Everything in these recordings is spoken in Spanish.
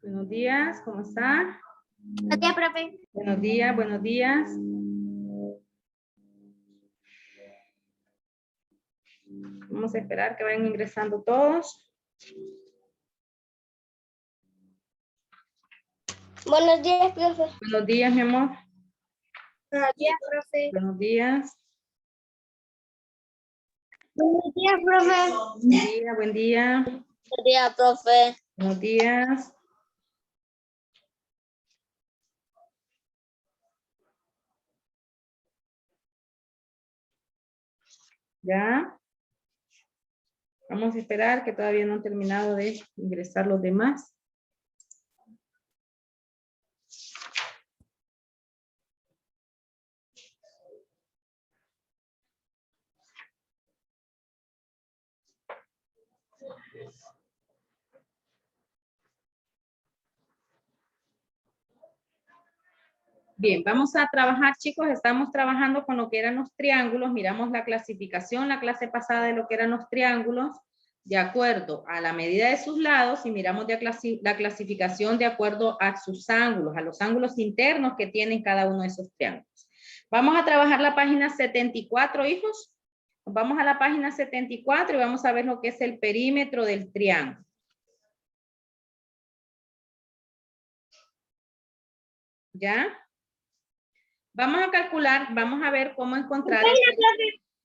Buenos días, ¿cómo está? Buenos días, profe. Buenos días, buenos días. Vamos a esperar que vayan ingresando todos. Buenos días, profe. Buenos días, mi amor. Buenos días, profe. Buenos días. Buenos días, profe. Buen día, buen día. Buenos días, profe. Buenos días. ¿Ya? Vamos a esperar que todavía no han terminado de ingresar los demás. Bien, vamos a trabajar, chicos. Estamos trabajando con lo que eran los triángulos. Miramos la clasificación la clase pasada de lo que eran los triángulos de acuerdo a la medida de sus lados y miramos la clasificación de acuerdo a sus ángulos, a los ángulos internos que tienen cada uno de esos triángulos. Vamos a trabajar la página 74, hijos. Vamos a la página 74 y vamos a ver lo que es el perímetro del triángulo. ¿Ya? Vamos a calcular, vamos a ver cómo encontrar.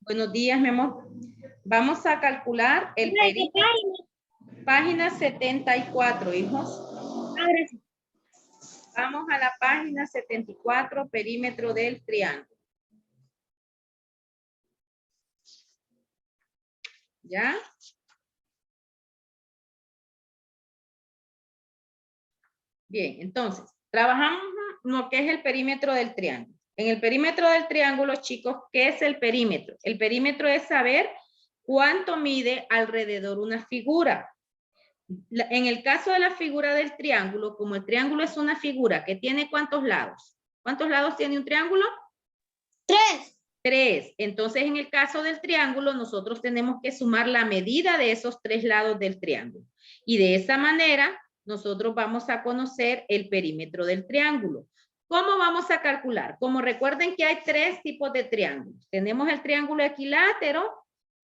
Buenos días, mi amor. Vamos a calcular el perímetro. Página 74, hijos. Vamos a la página 74, perímetro del triángulo. ¿Ya? Bien, entonces, trabajamos lo que es el perímetro del triángulo. En el perímetro del triángulo, chicos, ¿qué es el perímetro? El perímetro es saber cuánto mide alrededor una figura. En el caso de la figura del triángulo, como el triángulo es una figura que tiene ¿cuántos lados? ¿Cuántos lados tiene un triángulo? 3. 3. Entonces, en el caso del triángulo, nosotros tenemos que sumar la medida de esos 3 lados del triángulo. Y de esa manera, nosotros vamos a conocer el perímetro del triángulo. ¿Cómo vamos a calcular? Como recuerden que hay 3 tipos de triángulos. Tenemos el triángulo equilátero,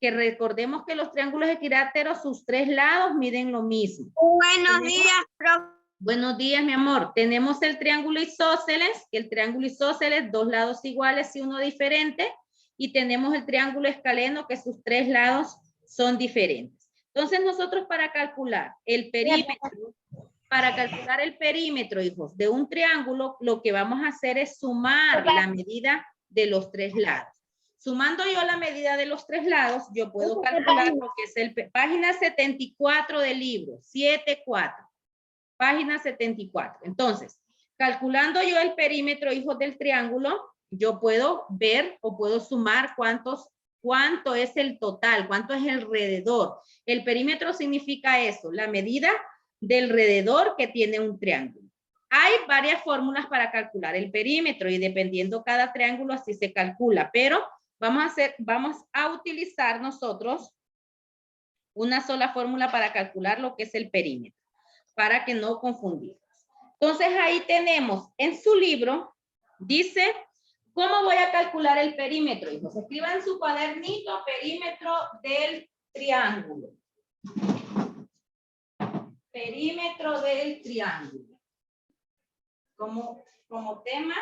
que recordemos que los triángulos equiláteros, sus 3 lados miden lo mismo. Buenos días, profe. Buenos días, mi amor. Tenemos el triángulo isósceles, que el triángulo isósceles, 2 lados iguales y uno diferente. Y tenemos el triángulo escaleno, que sus 3 lados son diferentes. Entonces, nosotros para calcular el perímetro, hijos, de un triángulo, lo que vamos a hacer es sumar la medida de los 3 lados. Sumando yo la medida de los 3 lados, yo puedo calcular lo que es el página 74 del libro, 74. Página 74. Entonces, calculando yo el perímetro, hijos, del triángulo, yo puedo ver o puedo sumar cuánto es el total, cuánto es el alrededor. El perímetro significa eso, la medida del alrededor que tiene un triángulo. Hay varias fórmulas para calcular el perímetro y dependiendo cada triángulo así se calcula, pero vamos a utilizar nosotros una sola fórmula para calcular lo que es el perímetro, para que no confundirnos. Entonces ahí tenemos en su libro, dice, ¿cómo voy a calcular el perímetro? Hijos, escriban en su cuadernito perímetro del triángulo. Perímetro del triángulo. Como tema.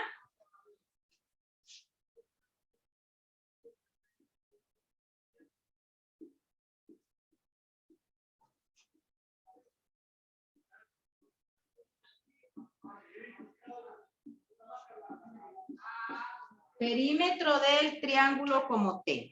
Perímetro del triángulo como tema.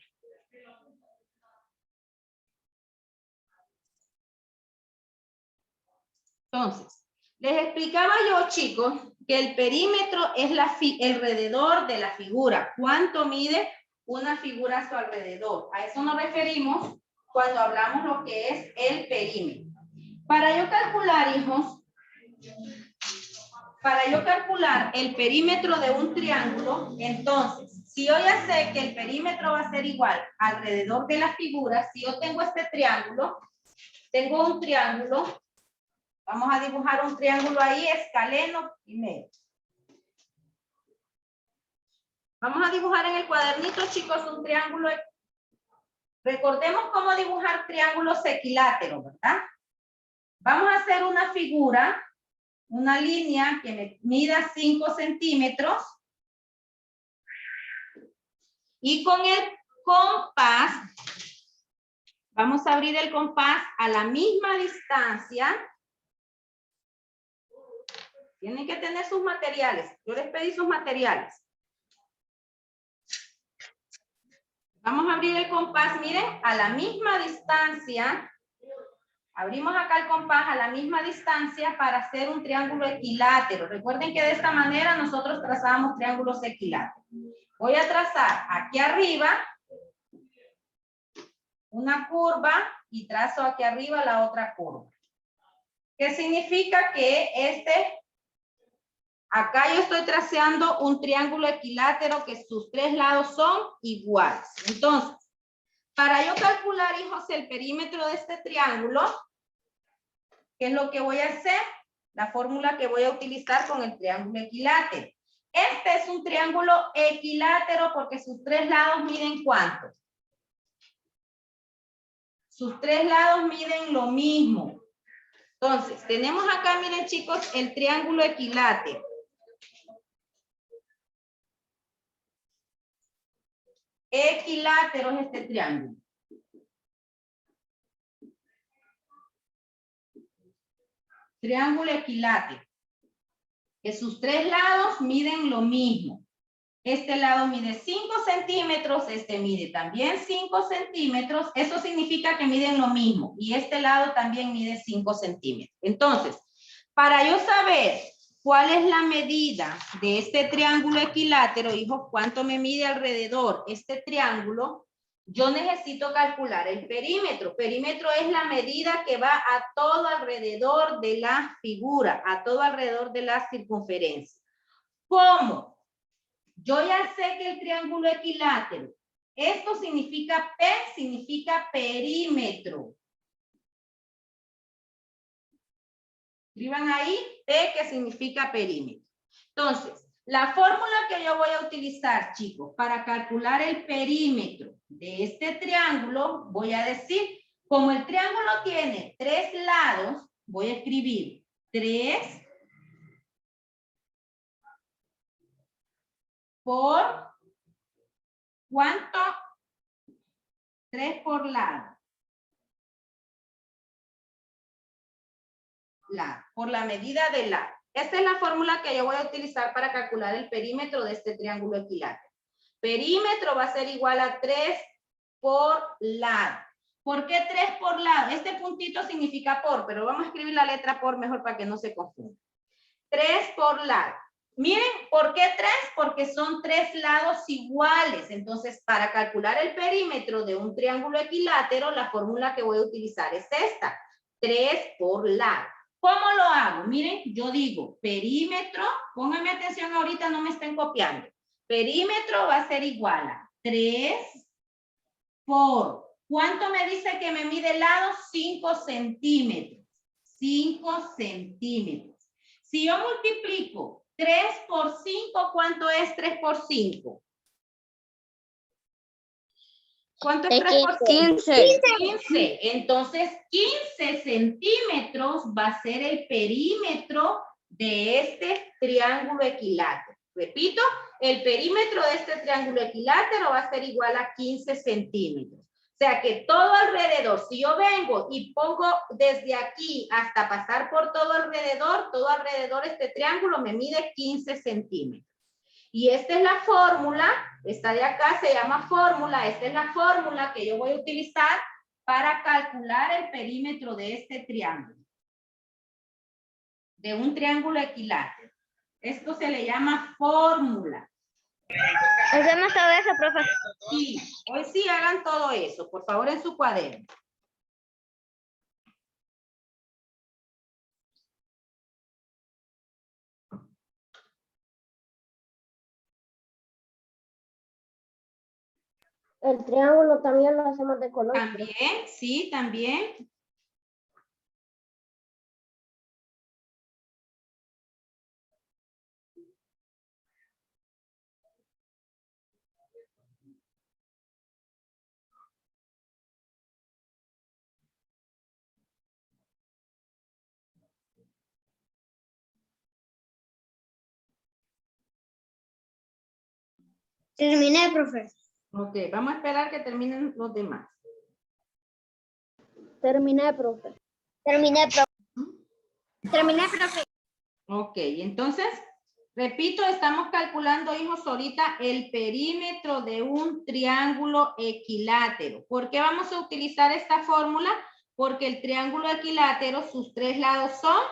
Entonces, les explicaba yo, chicos, que el perímetro es el alrededor de la figura. ¿Cuánto mide una figura a su alrededor? A eso nos referimos cuando hablamos lo que es el perímetro. Para yo calcular, hijos, el perímetro de un triángulo, entonces, si yo ya sé que el perímetro va a ser igual alrededor de la figura, si yo tengo este triángulo, tengo un triángulo. Vamos a dibujar un triángulo ahí, escaleno primero. Vamos a dibujar en el cuadernito, chicos, un triángulo. Recordemos cómo dibujar triángulos equiláteros, ¿verdad? Vamos a hacer una figura, una línea que me mida 5 centímetros. Y con el compás, vamos a abrir el compás a la misma distancia. Tienen que tener sus materiales. Yo les pedí sus materiales. Vamos a abrir el compás, miren, a la misma distancia. Abrimos acá el compás a la misma distancia para hacer un triángulo equilátero. Recuerden que de esta manera nosotros trazamos triángulos equiláteros. Voy a trazar aquí arriba una curva y trazo aquí arriba la otra curva. ¿Qué significa? Que acá yo estoy trazando un triángulo equilátero que sus tres lados son iguales. Entonces, para yo calcular, hijos, el perímetro de este triángulo, ¿qué es lo que voy a hacer? La fórmula que voy a utilizar con el triángulo equilátero. Este es un triángulo equilátero porque sus tres lados miden ¿cuánto? Sus tres lados miden lo mismo. Entonces, tenemos acá, miren chicos, el triángulo equilátero. Equilátero es este triángulo. Triángulo equilátero. Que sus tres lados miden lo mismo. Este lado mide 5 centímetros, este mide también 5 centímetros. Eso significa que miden lo mismo. Y este lado también mide 5 centímetros. Entonces, para yo saber cuál es la medida de este triángulo equilátero, hijos, cuánto me mide alrededor este triángulo, yo necesito calcular el perímetro. Perímetro es la medida que va a todo alrededor de la figura, a todo alrededor de la circunferencia. ¿Cómo? Yo ya sé que el triángulo equilátero, esto significa P, significa perímetro. Escriban ahí P, que significa perímetro. Entonces, la fórmula que yo voy a utilizar, chicos, para calcular el perímetro de este triángulo, voy a decir, como el triángulo tiene tres lados, voy a escribir 3 por, ¿cuánto? 3 por lado. Por la medida de lado. Esta es la fórmula que yo voy a utilizar para calcular el perímetro de este triángulo equilátero. Perímetro va a ser igual a 3 por lado. ¿Por qué 3 por lado? Este puntito significa por, pero vamos a escribir la letra por mejor para que no se confunda. 3 por lado. Miren, ¿por qué 3? Porque son tres lados iguales. Entonces, para calcular el perímetro de un triángulo equilátero, la fórmula que voy a utilizar es esta. 3 por lado. ¿Cómo lo hago? Miren, yo digo perímetro, pónganme atención ahorita, no me estén copiando. Perímetro va a ser igual a 3 por, ¿cuánto me dice que me mide el lado? 5 centímetros. 5 centímetros. Si yo multiplico 3 por 5, ¿cuánto es 3 por 5? ¿Cuánto es 3 por 5? 15. Entonces, 15 centímetros va a ser el perímetro de este triángulo equilátero. Repito, el perímetro de este triángulo equilátero va a ser igual a 15 centímetros. O sea que todo alrededor, si yo vengo y pongo desde aquí hasta pasar por todo alrededor este triángulo me mide 15 centímetros. Y esta es la fórmula, esta de acá se llama fórmula, esta es la fórmula que yo voy a utilizar para calcular el perímetro de este triángulo. De un triángulo equilátero. Esto se le llama fórmula. ¿Hacemos todo eso, profe? Sí, hoy sí hagan todo eso, por favor, en su cuaderno. El triángulo también lo hacemos de color. También, sí, también. Terminé, profe. Ok, vamos a esperar que terminen los demás. Terminé, profe. Terminé, profe. Terminé, profe. Ok, entonces, repito, estamos calculando, hijos, ahorita el perímetro de un triángulo equilátero. ¿Por qué vamos a utilizar esta fórmula? Porque el triángulo equilátero, sus tres lados son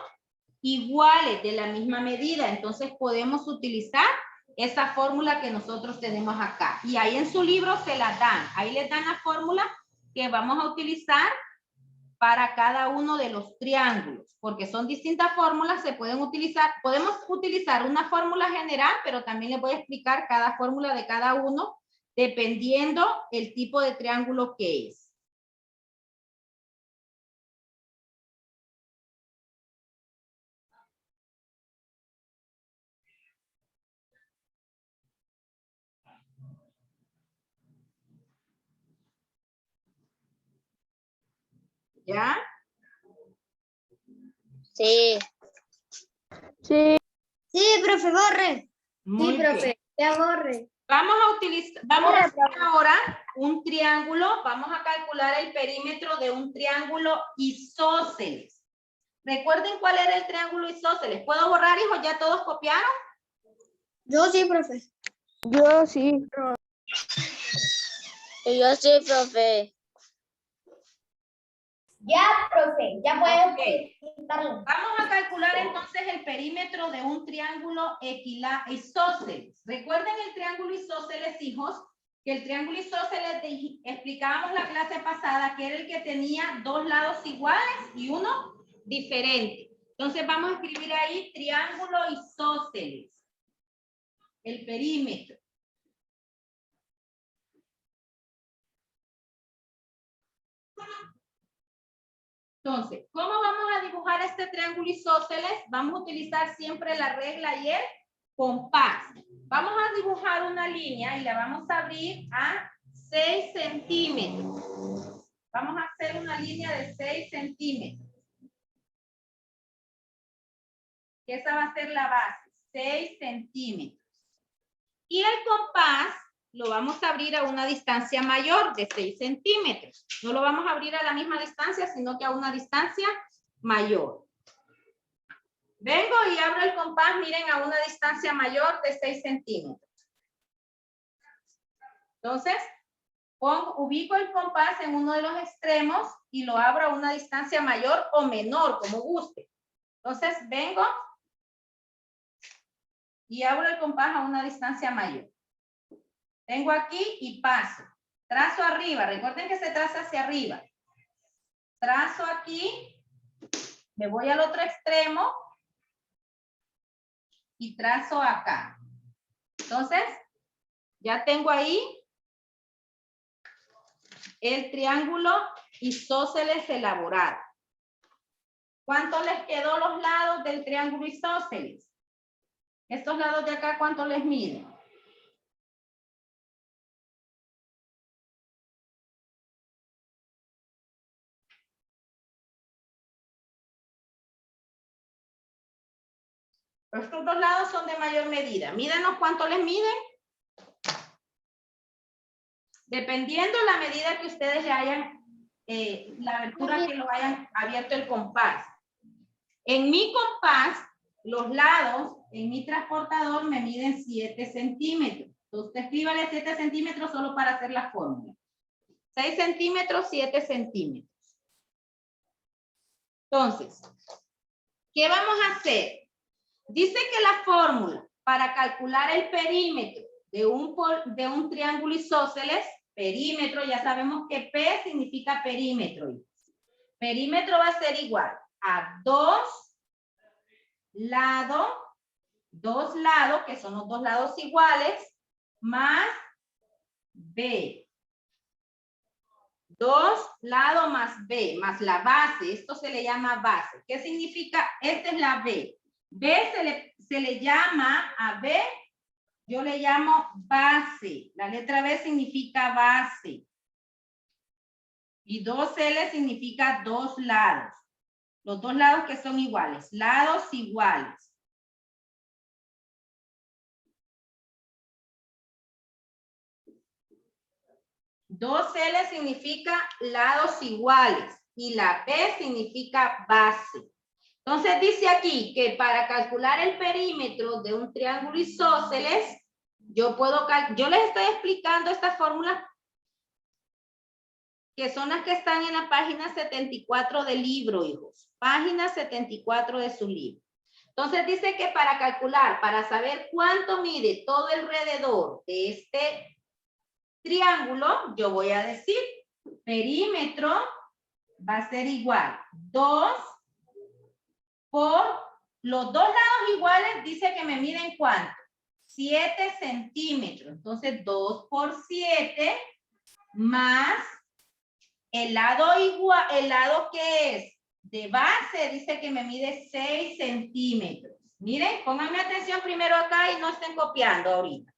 iguales, de la misma medida. Entonces, podemos utilizar esa fórmula que nosotros tenemos acá. Y ahí en su libro se la dan. Ahí les dan la fórmula que vamos a utilizar para cada uno de los triángulos, porque son distintas fórmulas, se pueden utilizar, podemos utilizar una fórmula general, pero también les voy a explicar cada fórmula de cada uno, dependiendo el tipo de triángulo que es. ¿Ya? Sí. Sí. Sí, profe, borre. Muy Sí, profe, bien. ya borre. Vamos a utilizar, vamos a hacer ahora un triángulo, vamos a calcular el perímetro de un triángulo isósceles. Recuerden cuál era el triángulo isósceles. ¿Puedo borrar, hijos? ¿Ya todos copiaron? Yo sí, profe. Yo sí. Yo sí, profe. Ya, profe, ya puedo quitarlo. Vamos a calcular entonces el perímetro de un triángulo isósceles. Recuerden el triángulo isósceles, hijos, que el triángulo isósceles explicábamos la clase pasada que era el que tenía dos lados iguales y uno diferente. Entonces vamos a escribir ahí triángulo isósceles. El perímetro. Entonces, ¿cómo vamos a dibujar este triángulo isósceles? Vamos a utilizar siempre la regla y el compás. Vamos a dibujar una línea y la vamos a abrir a 6 centímetros. Vamos a hacer una línea de 6 centímetros. Esa va a ser la base, 6 centímetros. Y el compás lo vamos a abrir a una distancia mayor de 6 centímetros. No lo vamos a abrir a la misma distancia, sino que a una distancia mayor. Vengo y abro el compás, miren, a una distancia mayor de 6 centímetros. Entonces, ubico el compás en uno de los extremos y lo abro a una distancia mayor o menor, como guste. Entonces, vengo y abro el compás a una distancia mayor. Vengo aquí y paso. Trazo arriba. Recuerden que se traza hacia arriba. Trazo aquí. Me voy al otro extremo. Y trazo acá. Entonces, ya tengo ahí el triángulo isósceles elaborado. ¿Cuánto les quedó los lados del triángulo isósceles? Estos lados de acá, ¿cuánto les miden? Estos dos lados son de mayor medida. Mídenos cuánto les miden. Dependiendo la medida que ustedes le hayan, la abertura que lo hayan abierto el compás. En mi compás, los lados en mi transportador me miden 7 centímetros. Entonces, usted escríbale 7 centímetros solo para hacer la fórmula. 6 centímetros, 7 centímetros. Entonces, ¿qué vamos a hacer? Dice que la fórmula para calcular el perímetro de un triángulo isósceles, perímetro, ya sabemos que P significa perímetro. Perímetro va a ser igual a dos lados, que son los dos lados iguales, más B. 2 lados más B, más la base. Esto se le llama base. ¿Qué significa? Esta es la B. B se le llama a B, yo le llamo base. La letra B significa base. Y 2L significa dos lados. Los dos lados que son iguales. Lados iguales. 2L significa lados iguales y la B significa base. Entonces dice aquí que para calcular el perímetro de un triángulo isósceles, yo les estoy explicando estas fórmulas que son las que están en la página 74 del libro, hijos. Página 74 de su libro. Entonces dice que para calcular, para saber cuánto mide todo alrededor de este triángulo, yo voy a decir perímetro va a ser igual 2 por los dos lados iguales, dice que me miden ¿cuánto? 7 centímetros. Entonces 2 por 7 más el lado igual, el lado que es de base, dice que me mide 6 centímetros. Miren, pónganme atención primero acá y no estén copiando ahorita.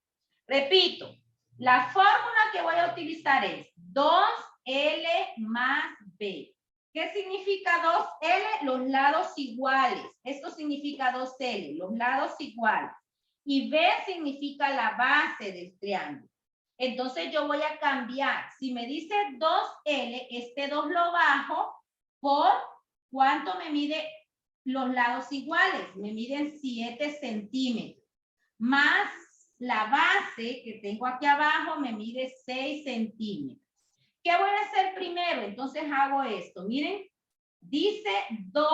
Repito, la fórmula que voy a utilizar es 2L más B. ¿Qué significa 2L? Los lados iguales. Esto significa 2L, los lados iguales. Y B significa la base del triángulo. Entonces yo voy a cambiar. Si me dice 2L, este 2 lo bajo por ¿cuánto me mide los lados iguales? Me miden 7 centímetros. Más la base que tengo aquí abajo me mide 6 centímetros. ¿Qué voy a hacer primero? Entonces hago esto. Miren, dice 2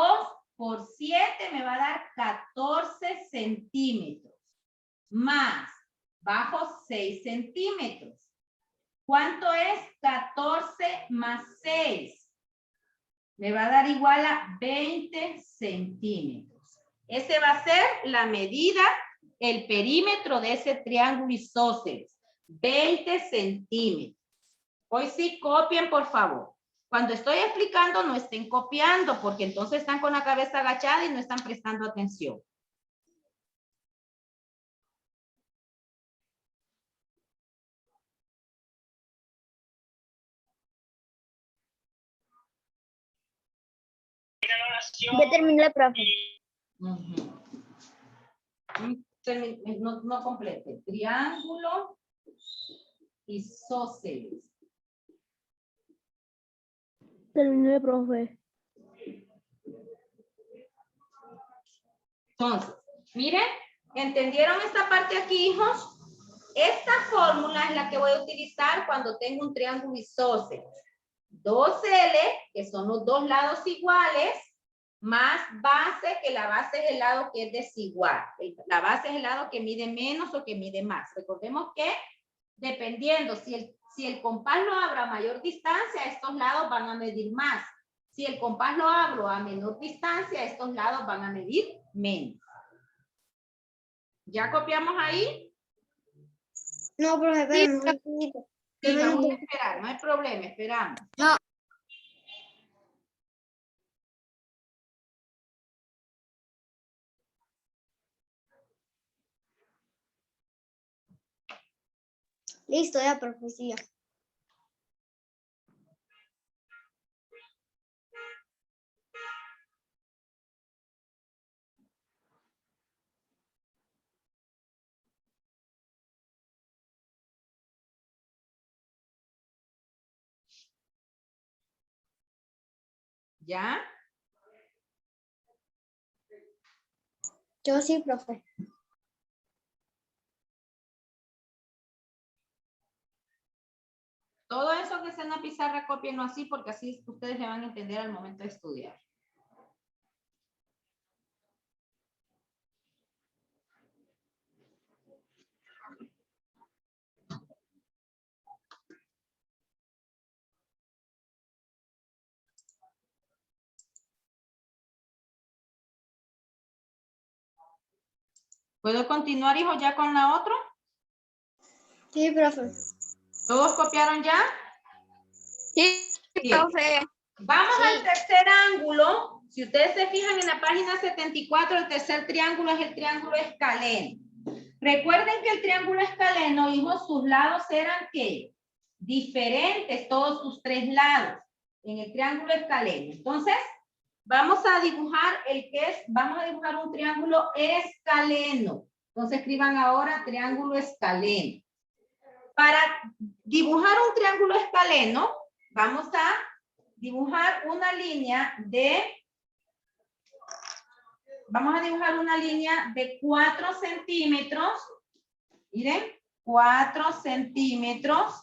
por 7 me va a dar 14 centímetros. Más, bajo 6 centímetros. ¿Cuánto es 14 más 6? Me va a dar igual a 20 centímetros. Ese va a ser la medida, el perímetro de ese triángulo isósceles. 20 centímetros. Hoy sí copien, por favor. Cuando estoy explicando, no estén copiando, porque entonces están con la cabeza agachada y no están prestando atención. Ya terminé, profe. No complete. Triángulo isósceles. Terminé, profe. Entonces, miren, ¿entendieron esta parte aquí, hijos? Esta fórmula es la que voy a utilizar cuando tengo un triángulo isósceles. 2L, que son los dos lados iguales, más base, que la base es el lado que es desigual. La base es el lado que mide menos o que mide más. Recordemos que dependiendo, si el compás lo abro a mayor distancia, estos lados van a medir más. Si el compás lo abro a menor distancia, estos lados van a medir menos. ¿Ya copiamos ahí? No, profe, pero Sí, vamos a esperar, no hay problema, esperamos. No. Listo, ya, profe, sí, ya. ¿Ya? Yo sí, profe. Todo eso que está en la pizarra, cópienlo así porque así ustedes le van a entender al momento de estudiar. ¿Puedo continuar, hijo, ya con la otra? Sí, profe. ¿Todos copiaron ya? Sí, Bien. profe. Vamos Sí. al tercer ángulo. Si ustedes se fijan en la página 74, el tercer triángulo es el triángulo escaleno. Recuerden que el triángulo escaleno, hijos, sus lados eran ¿qué? Diferentes, todos sus tres lados en el triángulo escaleno. Entonces, vamos a dibujar vamos a dibujar un triángulo escaleno. Entonces escriban ahora triángulo escaleno. Para dibujar un triángulo escaleno, vamos a dibujar una línea de, vamos a dibujar una línea de 4 centímetros. Miren, 4 centímetros.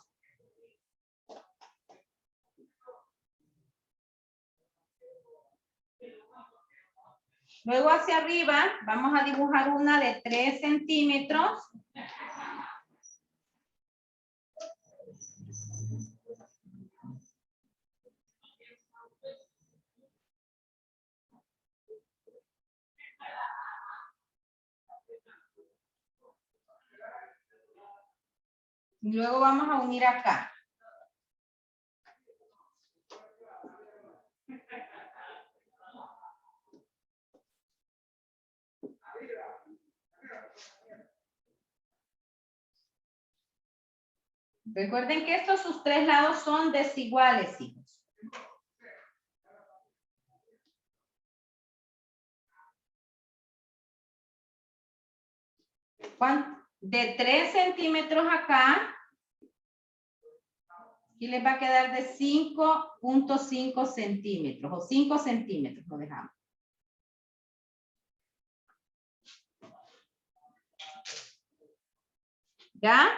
Luego hacia arriba vamos a dibujar una de 3 centímetros. Y luego vamos a unir acá. Recuerden que estos sus 3 lados son desiguales, hijos. De 3 centímetros acá, aquí les va a quedar de 5.5 centímetros o 5 centímetros, lo dejamos. ¿Ya?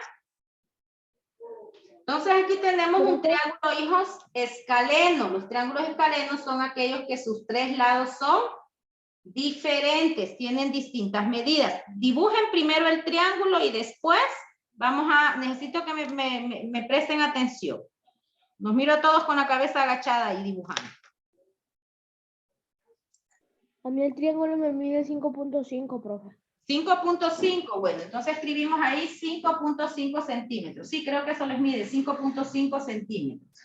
Entonces aquí tenemos un triángulo, hijos, escaleno. Los triángulos escalenos son aquellos que sus 3 lados son diferentes, tienen distintas medidas. Dibujen primero el triángulo y después necesito que me presten atención. Nos miro todos con la cabeza agachada y dibujando. A mí el triángulo me mide 5.5, profe. 5.5, bueno, entonces escribimos ahí 5.5 centímetros. Sí, creo que eso les mide 5.5 centímetros.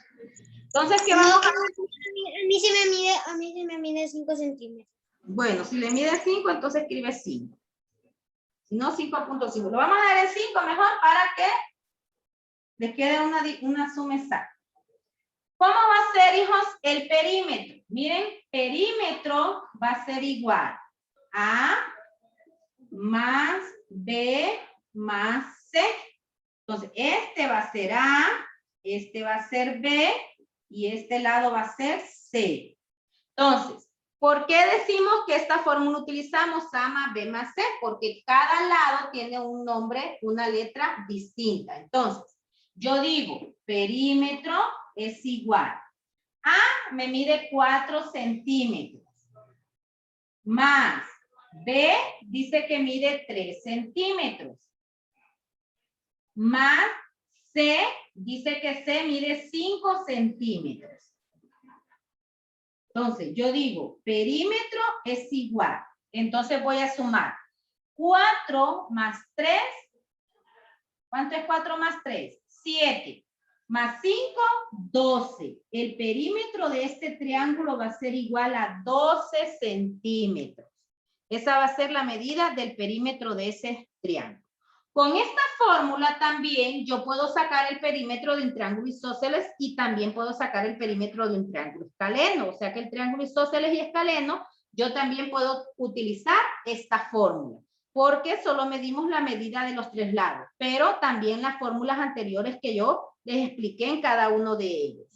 Entonces, ¿qué vamos a hacer? A mí sí me mide 5 centímetros. Bueno, si le mide 5, entonces escribe 5. Si no, 5.5. Lo vamos a dar en 5 mejor para que les quede una suma exacta. ¿Cómo va a ser, hijos, el perímetro? Miren, perímetro va a ser igual a más B más C. Entonces, este va a ser A, este va a ser B y este lado va a ser C. Entonces, ¿por qué decimos que esta fórmula utilizamos A más B más C? Porque cada lado tiene un nombre, una letra distinta. Entonces, yo digo, perímetro es igual. A me mide 4 centímetros. Más B dice que mide 3 centímetros. Más C dice que C mide 5 centímetros. Entonces, yo digo, perímetro es igual. Entonces voy a sumar 4 más 3. ¿Cuánto es 4 más 3? 7. Más 5, 12. El perímetro de este triángulo va a ser igual a 12 centímetros. Esa va a ser la medida del perímetro de ese triángulo. Con esta fórmula también yo puedo sacar el perímetro de un triángulo isósceles y también puedo sacar el perímetro de un triángulo escaleno. O sea que el triángulo isósceles y escaleno, yo también puedo utilizar esta fórmula, porque solo medimos la medida de los 3 lados, pero también las fórmulas anteriores que yo les expliqué en cada uno de ellos.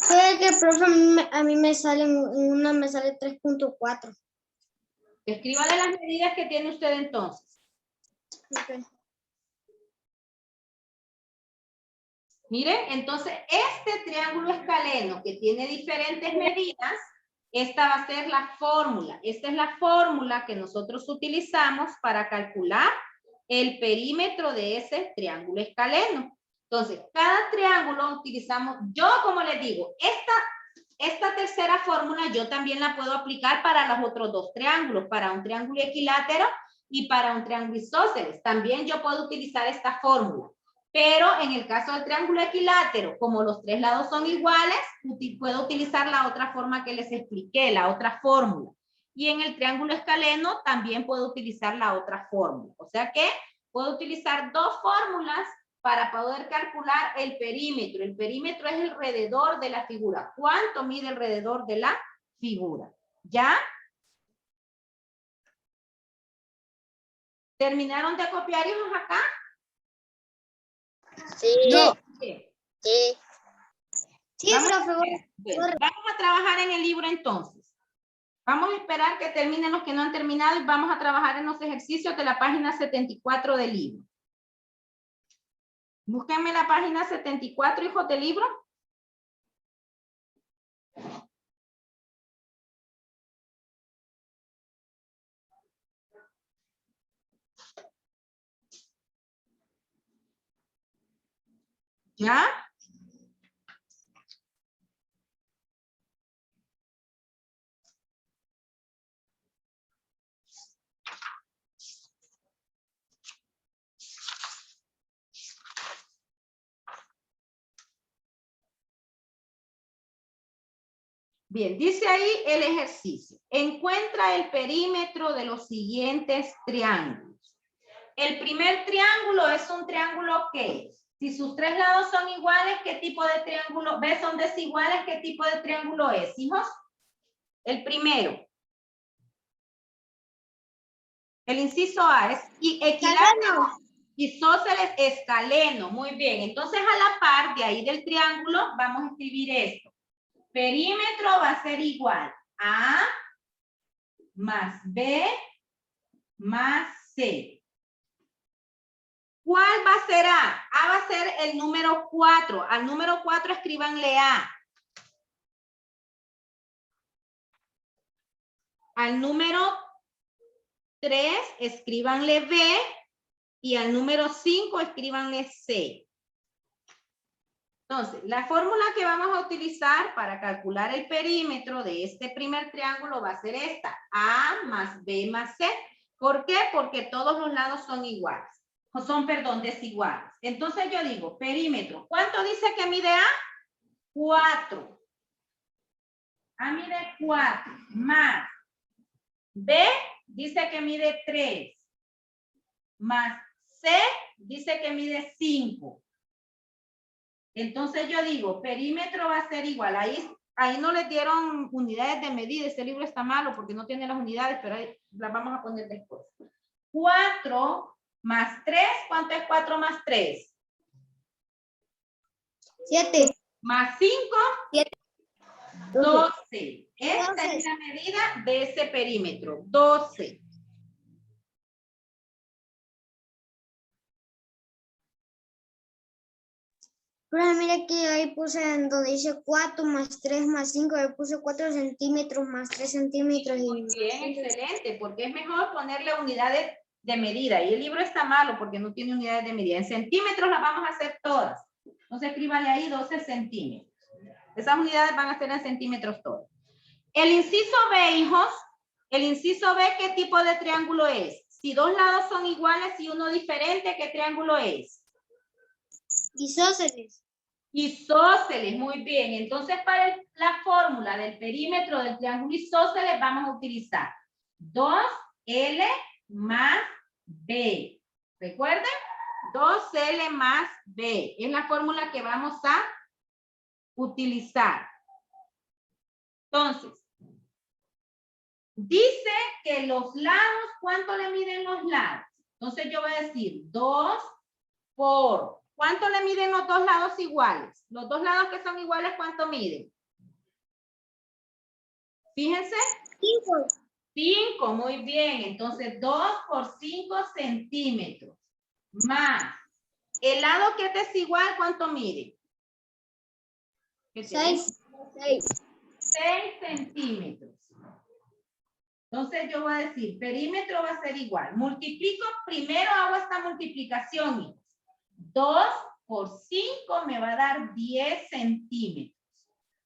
Puede que, profe, a mí me sale 3.4. Escríbale las medidas que tiene usted entonces. Okay. Miren, entonces este triángulo escaleno que tiene diferentes medidas, esta va a ser la fórmula. Esta es la fórmula que nosotros utilizamos para calcular el perímetro de ese triángulo escaleno. Entonces, cada triángulo utilizamos, yo como les digo, esta tercera fórmula yo también la puedo aplicar para los otros 2 triángulos, para un triángulo equilátero y para un triángulo isósceles. También yo puedo utilizar esta fórmula. Pero en el caso del triángulo equilátero, como los 3 lados son iguales, puedo utilizar la otra forma que les expliqué, la otra fórmula. Y en el triángulo escaleno también puedo utilizar la otra fórmula. O sea que puedo utilizar 2 fórmulas para poder calcular el perímetro. El perímetro es alrededor de la figura. ¿Cuánto mide alrededor de la figura? ¿Ya? ¿Terminaron de copiar, hijos, acá? Sí. No. Bien. Sí. Sí, Vamos a profe. ver. Bueno, vamos a trabajar en el libro entonces. Vamos a esperar que terminen los que no han terminado y vamos a trabajar en los ejercicios de la página 74 del libro. Búsquenme la página 74, hijos del libro. ¿Ya? Bien, dice ahí el ejercicio. Encuentra el perímetro de los siguientes triángulos. El primer triángulo es un triángulo que, si sus tres lados son iguales, ¿qué tipo de triángulo? ¿Ves? Son desiguales, ¿qué tipo de triángulo es, hijos? El primero. El inciso A es equilátero, isósceles, escaleno. Muy bien. Entonces, a la par de ahí del triángulo, vamos a escribir esto. Perímetro va a ser igual a más B más C. ¿Cuál va a ser A? A va a ser el número 4. Al número 4 escríbanle A. Al número 3 escríbanle B. Y al número 5 escríbanle C. Entonces, la fórmula que vamos a utilizar para calcular el perímetro de este primer triángulo va a ser esta. A más B más C. ¿Por qué? Porque todos los lados son iguales. Son, perdón, desiguales. Entonces yo digo, perímetro. ¿Cuánto dice que mide A? 4. A mide 4. Más B dice que mide 3. Más C dice que mide 5. Entonces yo digo, perímetro va a ser igual. Ahí no les dieron unidades de medida. Este libro está malo porque no tiene las unidades, pero ahí las vamos a poner después. 4 más 3. ¿Cuánto es 4 más 3? 7. Más 5. 7. 12. Esta es la medida de ese perímetro. 12. Pero mira que ahí puse en donde dice 4 más 3 más 5, ahí puse 4 centímetros más 3 centímetros. Muy bien, excelente, porque es mejor ponerle unidades de medida. Y el libro está malo porque no tiene unidades de medida. En centímetros las vamos a hacer todas. Entonces escríbanle ahí 12 centímetros. Esas unidades van a ser en centímetros todas. El inciso B, hijos, el inciso B, ¿qué tipo de triángulo es? Si dos lados son iguales y uno diferente, ¿qué triángulo es? Isósceles. Isósceles, muy bien. Entonces, para la fórmula del perímetro del triángulo isósceles vamos a utilizar 2L más B. ¿Recuerden? 2L más B. Es la fórmula que vamos a utilizar. Entonces, dice que los lados, ¿cuánto le miden los lados? Entonces yo voy a decir 2 por... ¿Cuánto le miden los dos lados iguales? Los dos lados que son iguales, ¿cuánto miden? Fíjense. 5. 5, muy bien. Entonces 2 por 5 centímetros. Más. El lado que es desigual, ¿cuánto mide? 6. 6 centímetros. Entonces yo voy a decir, perímetro va a ser igual. Multiplico, primero hago esta multiplicación. 2 por 5 me va a dar 10 centímetros.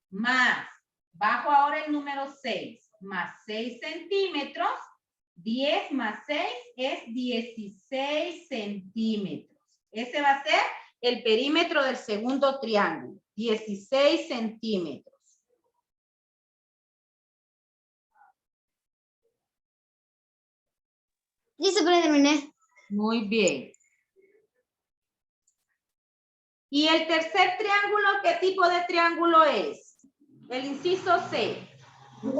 Más, bajo ahora el número 6, más 6 centímetros. 10 más 6 es 16 centímetros. Ese va a ser el perímetro del segundo triángulo. 16 centímetros. Listo, pero terminé. Muy bien. ¿Y el tercer triángulo, qué tipo de triángulo es? El inciso C.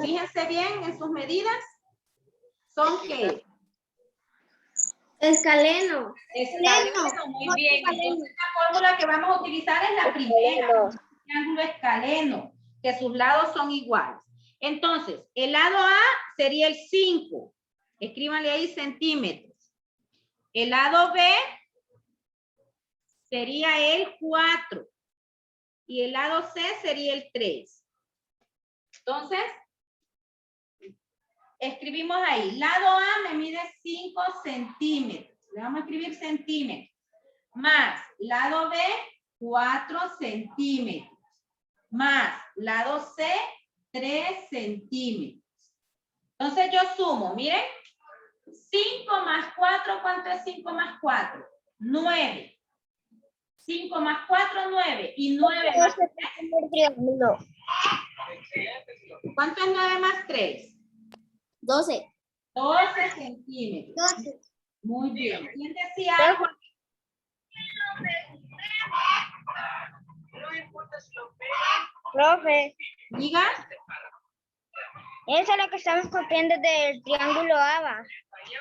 Fíjense bien en sus medidas. ¿Son qué? Escaleno. Escaleno, muy bien. Entonces, la fórmula que vamos a utilizar es la primera. Triángulo escaleno, que sus lados son iguales. Entonces, el lado A sería el 5. Escríbanle ahí centímetros. El lado B sería el 4. Y el lado C sería el 3. Entonces, escribimos ahí. Lado A me mide 5 centímetros. Le vamos a escribir centímetros. Más lado B, 4 centímetros. Más lado C, 3 centímetros. Entonces yo sumo, miren. 5 más 4, ¿cuánto es 5 más 4? 9. 5 más 4, 9. Y 9 más 3. ¿Cuánto es 9 más 3? 12. 12 centímetros. 12. Muy bien. ¿Quién decía algo? Profe, Diga. eso es lo que estamos copiando del triángulo ABA.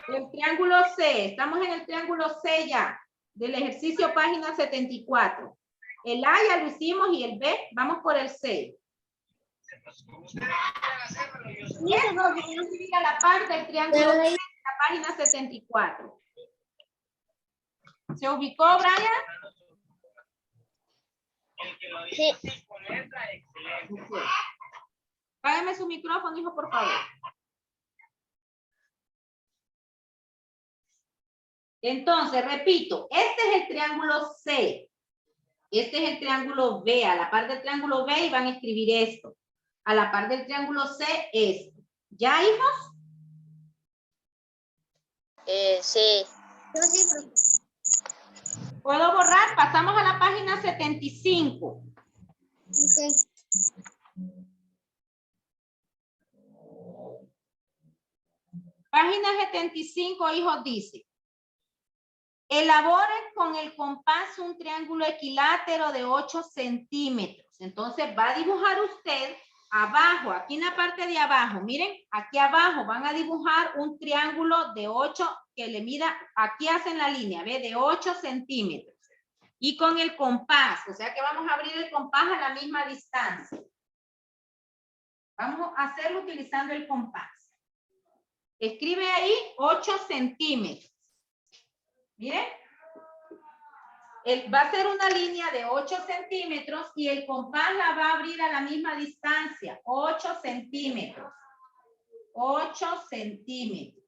El triángulo C. Estamos en el triángulo C ya. Del ejercicio página 74. El A ya lo hicimos y el B, vamos por el C. Y eso lo vamos a escribir a la par del triángulo C, la página 74. ¿Se ubicó, Brian? Sí. Okay. Págame su micrófono, hijo, por favor. Entonces, repito, este es el triángulo C. Este es el triángulo B. A la par del triángulo B y van a escribir esto. A la par del triángulo C, esto. ¿Ya, hijos? Sí. Yo sí, profe. ¿Puedo borrar? Pasamos a la página 75. Okay. Página 75, hijos, dice. Elabore con el compás un triángulo equilátero de 8 centímetros. Entonces va a dibujar usted abajo, aquí en la parte de abajo. Miren, aquí abajo van a dibujar un triángulo de 8 que le mida, aquí hacen la línea, ¿ve? De 8 centímetros. Y con el compás, o sea que vamos a abrir el compás a la misma distancia. Vamos a hacerlo utilizando el compás. Escribe ahí 8 centímetros. Miren. Va a ser una línea de 8 centímetros y el compás la va a abrir a la misma distancia. 8 centímetros. 8 centímetros.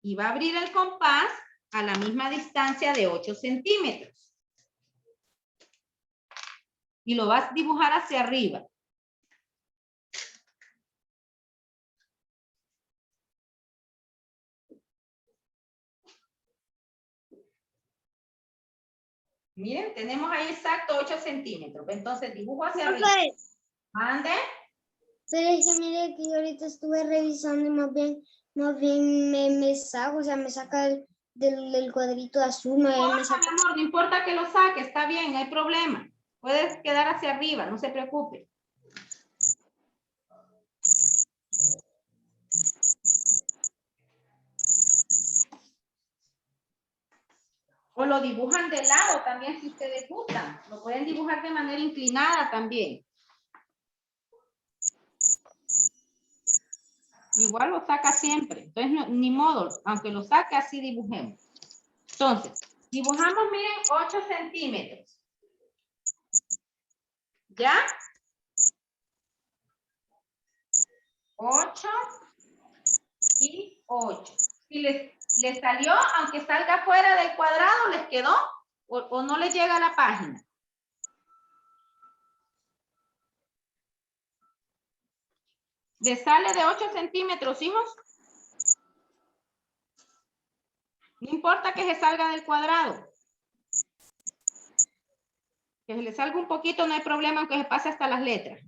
Y va a abrir el compás a la misma distancia de 8 centímetros. Y lo vas a dibujar hacia arriba. Miren, tenemos ahí exacto 8 centímetros. Entonces dibujo hacia arriba. ¿Mande? Pero es que mire que yo ahorita estuve revisando y más bien me saca, o sea, me saca del cuadrito azul, me saca. Mi amor, no importa que lo saque, está bien, no hay problema. Puedes quedar hacia arriba, no se preocupe. O lo dibujan de lado también si ustedes gustan. Lo pueden dibujar de manera inclinada también. Igual lo saca siempre. Entonces, no, ni modo, aunque lo saque, así dibujemos. Entonces, dibujamos, miren, 8 centímetros. ¿Ya? 8 y 8. Si les salió, aunque salga fuera del cuadrado, ¿les quedó? ¿O no les llega a la página? ¿Les sale de 8 centímetros, hijos? No importa que se salga del cuadrado. Que se le salga un poquito, no hay problema, aunque se pase hasta las letras.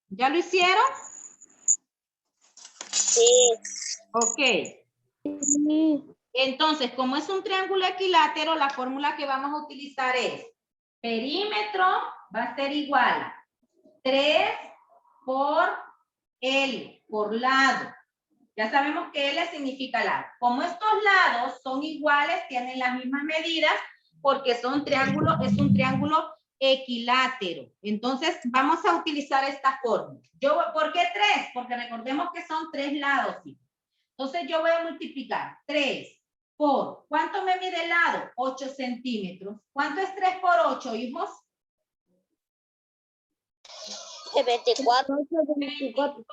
¿Ya lo hicieron? Sí. Ok. Sí. Entonces, como es un triángulo equilátero, la fórmula que vamos a utilizar es perímetro va a ser igual a 3 por L por lado. Ya sabemos que L significa lado. Como estos lados son iguales, tienen las mismas medidas, porque son triángulos, es un triángulo equilátero. Entonces, vamos a utilizar esta fórmula. ¿Por qué 3? Porque recordemos que son 3 lados. ¿Sí? Entonces, yo voy a multiplicar 3 por, ¿cuánto me mide el lado? 8 centímetros. ¿Cuánto es 3 por 8, hijos? 24. 24,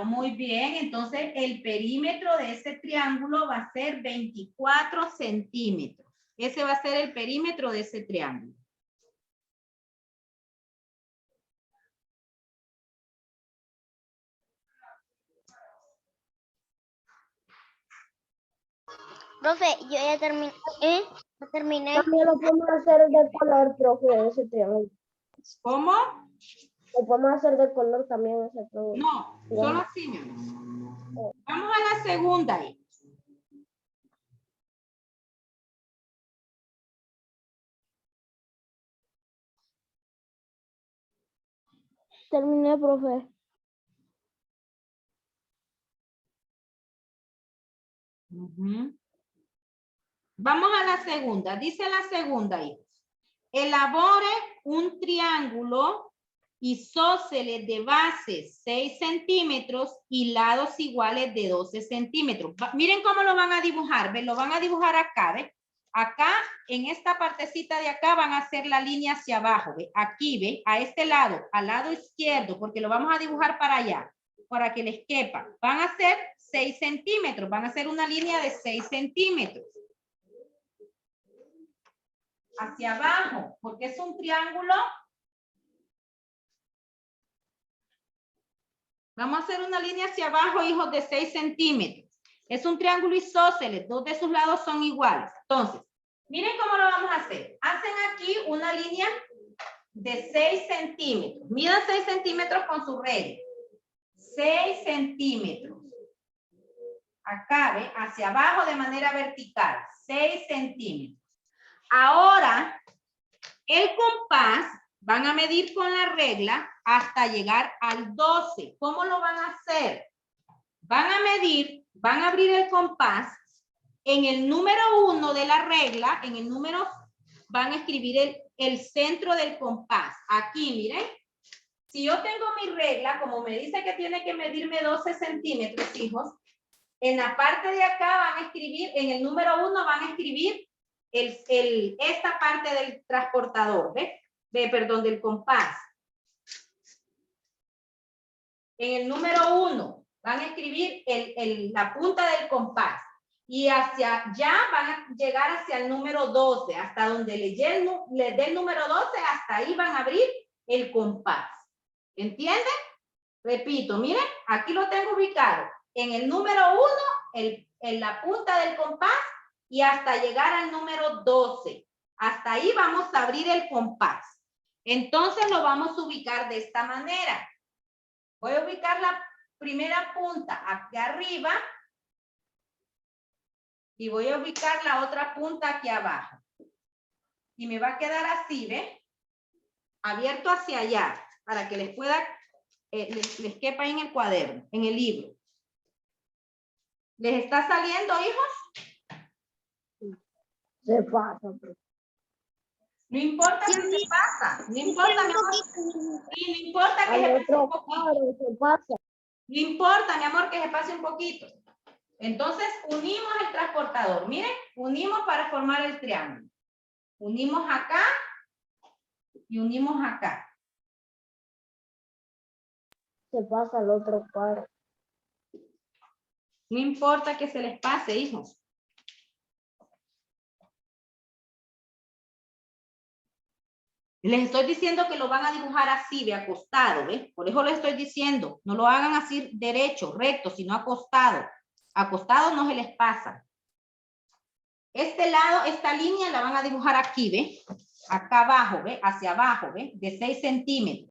muy bien. Entonces, el perímetro de ese triángulo va a ser 24 centímetros. Ese va a ser el perímetro de ese triángulo. Profe, yo ya terminé. Terminé. También lo podemos hacer de color, profe, ese triángulo. ¿Cómo? Lo podemos hacer de color también ese triángulo. No, solo así, mi amor. Vamos a la segunda. Terminé, profe. Vamos a la segunda. Dice la segunda, hijos. Elabore un triángulo isósceles de base 6 centímetros y lados iguales de 12 centímetros. Miren cómo lo van a dibujar. ¿Ve? Lo van a dibujar acá, ¿ve? Acá, en esta partecita de acá, van a hacer la línea hacia abajo, ¿ve? Aquí, ¿ve? A este lado, al lado izquierdo, porque lo vamos a dibujar para allá, para que les quepa. Van a ser 6 centímetros, van a hacer una línea de 6 centímetros. Hacia abajo, porque es un triángulo. Vamos a hacer una línea hacia abajo, hijos, de 6 centímetros. Es un triángulo isósceles, 2 de sus lados son iguales. Entonces, miren cómo lo vamos a hacer. Hacen aquí una línea de 6 centímetros. Midan 6 centímetros con su regla. 6 centímetros. Acá, ¿ve? Hacia abajo de manera vertical. 6 centímetros. Ahora, el compás van a medir con la regla hasta llegar al 12. ¿Cómo lo van a hacer? Van a medir, van a abrir el compás. En el número 1 de la regla, en el número, van a escribir el centro del compás. Aquí, miren. Si yo tengo mi regla, como me dice que tiene que medirme 12 centímetros, hijos, en la parte de acá van a escribir, en el número 1 van a escribir esta parte del transportador, ¿ves? Perdón, del compás. En el número 1 van a escribir la punta del compás. Y hacia allá van a llegar hacia el número 12, hasta donde les dé el número 12, hasta ahí van a abrir el compás. ¿Entienden? Repito, miren, aquí lo tengo ubicado. En el número 1, en la punta del compás, y hasta llegar al número 12. Hasta ahí vamos a abrir el compás. Entonces lo vamos a ubicar de esta manera. Voy a ubicar la primera punta aquí arriba y voy a ubicar la otra punta aquí abajo. Y me va a quedar así, ¿ven? Abierto hacia allá, para que les pueda, les quepa en el cuaderno, en el libro. ¿Les está saliendo, hijos? Se pasa. No importa si se pasa, no importa, mi amor. Sí, no importa que se pase un poquito. Se pasa. No importa, mi amor, que se pase un poquito. Entonces, unimos el transportador. Miren, unimos para formar el triángulo. Unimos acá y unimos acá. Se pasa al otro cuadro. No importa que se les pase, hijos. Les estoy diciendo que lo van a dibujar así, de acostado, ¿ves? Por eso les estoy diciendo, no lo hagan así derecho, recto, sino acostado. Acostado no se les pasa. Este lado, esta línea la van a dibujar aquí, ¿ves? Acá abajo, ¿ves? Hacia abajo, ¿ves? De 6 centímetros.